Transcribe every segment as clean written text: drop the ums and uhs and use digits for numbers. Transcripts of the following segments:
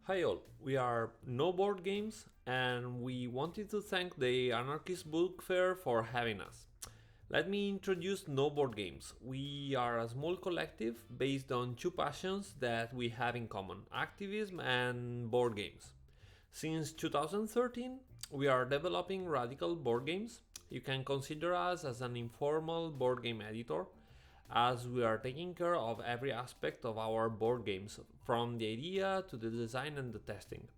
Hi all, we are No Board Games and we wanted to thank the Anarchist Bookfair for having us. Let me introduce No Board Games. We are a small collective based on two passions that we have in common, activism and board games. Since 2013, we are developing radical board games. You can consider us as an informal board game editor, as we are taking care of every aspect of our board games, from the idea to the design and the testing.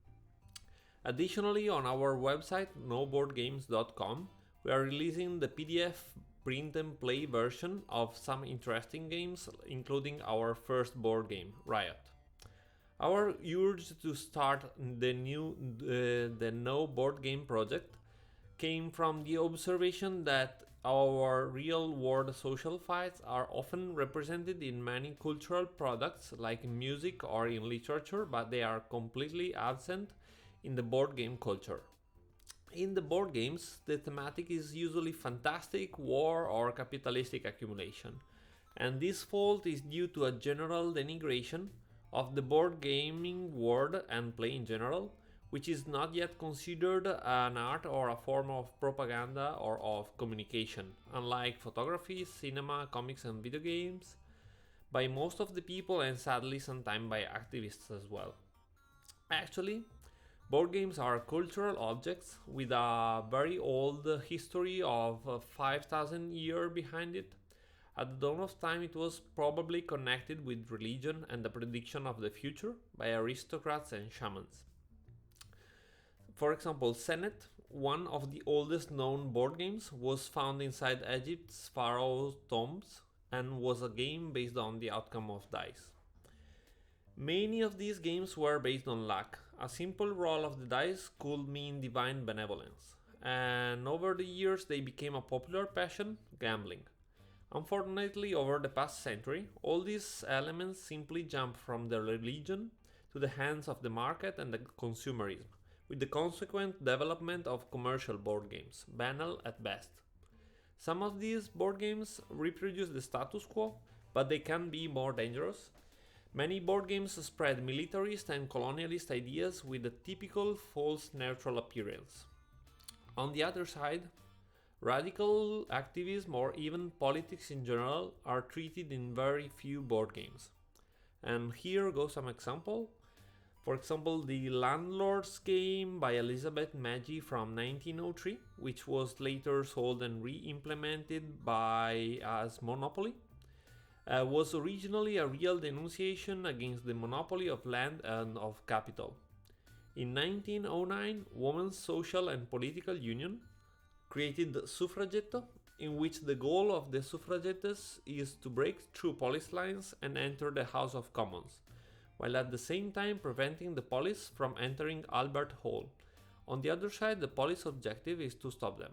Additionally, on our website noboardgames.com, we are releasing the PDF print and play version of some interesting games, including our first board game, Riot. Our urge to start the No Board Game project came from the observation that our real-world social fights are often represented in many cultural products like music or in literature, but they are completely absent in the board game culture. In the board games, the thematic is usually fantastic, war, or capitalistic accumulation, and this fault is due to a general denigration of the board gaming world and play in general, which is not yet considered an art or a form of propaganda or of communication, unlike photography, cinema, comics, and video games, by most of the people and sadly sometimes by activists as well. Actually, board games are cultural objects with a very old history of 5,000 years behind it. At the dawn of time, it was probably connected with religion and the prediction of the future by aristocrats and shamans. For example, Senet, one of the oldest known board games, was found inside Egypt's pharaoh's tombs and was a game based on the outcome of dice. Many of these games were based on luck. A simple roll of the dice could mean divine benevolence, and over the years they became a popular passion, gambling. Unfortunately, over the past century, all these elements simply jumped from the religion to the hands of the market and the consumerism, with the consequent development of commercial board games, banal at best. Some of these board games reproduce the status quo, but they can be more dangerous. Many board games spread militarist and colonialist ideas with a typical false neutral appearance. On the other side, radical activism or even politics in general are treated in very few board games. And here go some example. For example, the Landlord's game by Elizabeth Maggi from 1903, which was later sold and re-implemented by as Monopoly, was originally a real denunciation against the monopoly of land and of capital. In 1909, Women's Social and Political Union created Suffragetto, in which the goal of the suffragettes is to break through police lines and enter the House of Commons, while at the same time preventing the police from entering Albert Hall. On the other side, the police objective is to stop them.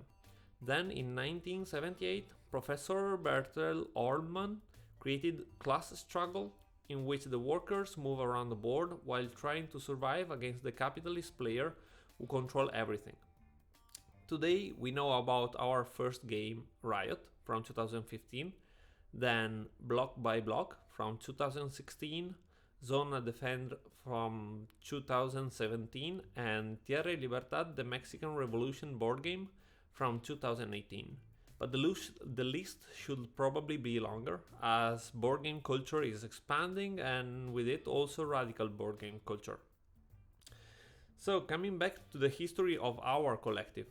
Then in 1978, Professor Bertel Ohrmann created Class Struggle, in which the workers move around the board while trying to survive against the capitalist player who control everything. Today we know about our first game, Riot, from 2015, then Block by Block from 2016, Zona Defend from 2017, and Tierra y Libertad, the Mexican Revolution board game, from 2018. But the list should probably be longer, as board game culture is expanding and with it also radical board game culture. So, coming back to the history of our collective.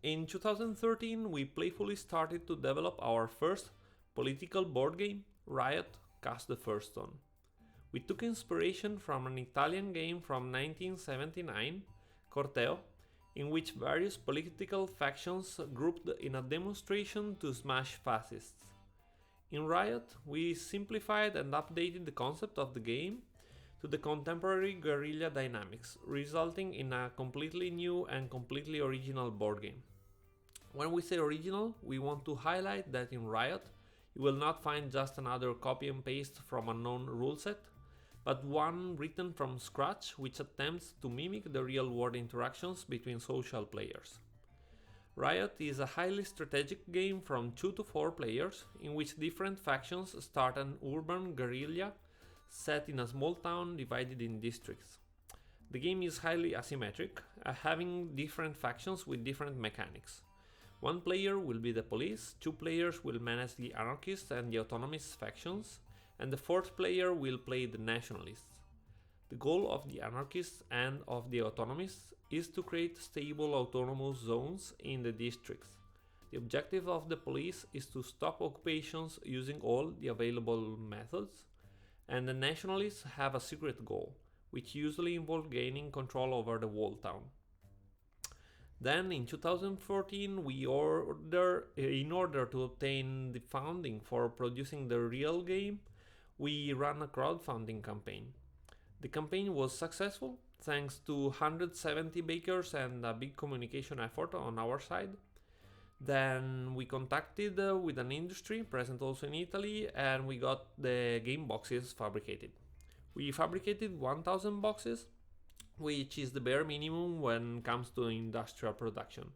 In 2013, we playfully started to develop our first political board game, Riot: Cast the First Stone. We took inspiration from an Italian game from 1979, Cartel, in which various political factions grouped in a demonstration to smash fascists. In Riot, we simplified and updated the concept of the game to the contemporary guerrilla dynamics, resulting in a completely new and completely original board game. When we say original, we want to highlight that in Riot, you will not find just another copy and paste from a known rule set, but one written from scratch which attempts to mimic the real-world interactions between social players. Riot is a highly strategic game from 2 to 4 players, in which different factions start an urban guerrilla set in a small town divided in districts. The game is highly asymmetric, having different factions with different mechanics. One player will be the police, 2 players will manage the anarchists and the autonomist factions, and the 4th player will play the nationalists. The goal of the anarchists and of the autonomists is to create stable autonomous zones in the districts. The objective of the police is to stop occupations using all the available methods, and the nationalists have a secret goal, which usually involves gaining control over the whole town. Then in 2014 in order to obtain the funding for producing the real game, we ran a crowdfunding campaign. The campaign was successful thanks to 170 backers and a big communication effort on our side. Then we contacted with an industry present also in Italy, and we got the game boxes fabricated. We fabricated 1000 boxes, which is the bare minimum when it comes to industrial production.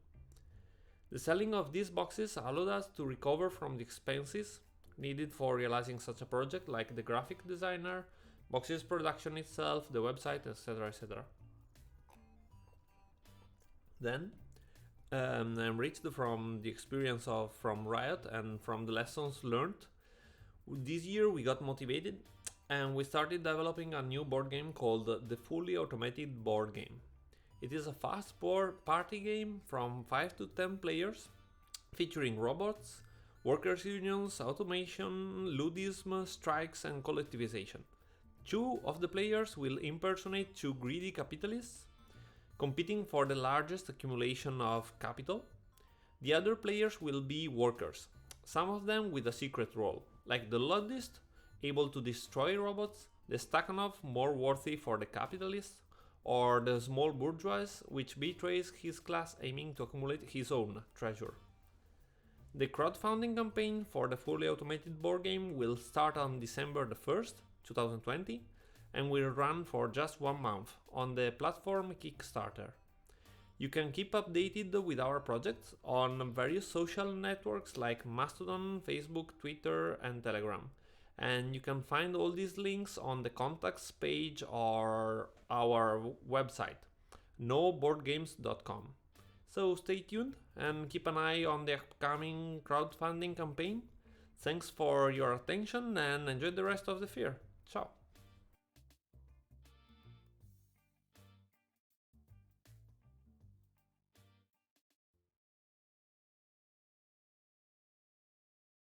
The selling of these boxes allowed us to recover from the expenses needed for realizing such a project, like the graphic designer, boxes production itself, the website, etc. etc. Then, enriched from the experience from Riot and from the lessons learned, this year we got motivated and we started developing a new board game called the Fully Automated Board Game. It is a fast party game from 5 to 10 players, featuring robots, workers' unions, automation, ludism, strikes, and collectivization. 2 of the players will impersonate 2 greedy capitalists, competing for the largest accumulation of capital. The other players will be workers, some of them with a secret role, like the ludist, able to destroy robots, the Stakhanov, more worthy for the capitalists, or the small bourgeois, which betrays his class aiming to accumulate his own treasure. The crowdfunding campaign for the fully automated board game will start on December the 1st, 2020, and will run for just 1 month on the platform Kickstarter. You can keep updated with our projects on various social networks like Mastodon, Facebook, Twitter, and Telegram. And you can find all these links on the contacts page or our website, noboardgames.com. So stay tuned and keep an eye on the upcoming crowdfunding campaign. Thanks for your attention and enjoy the rest of the fair. Ciao!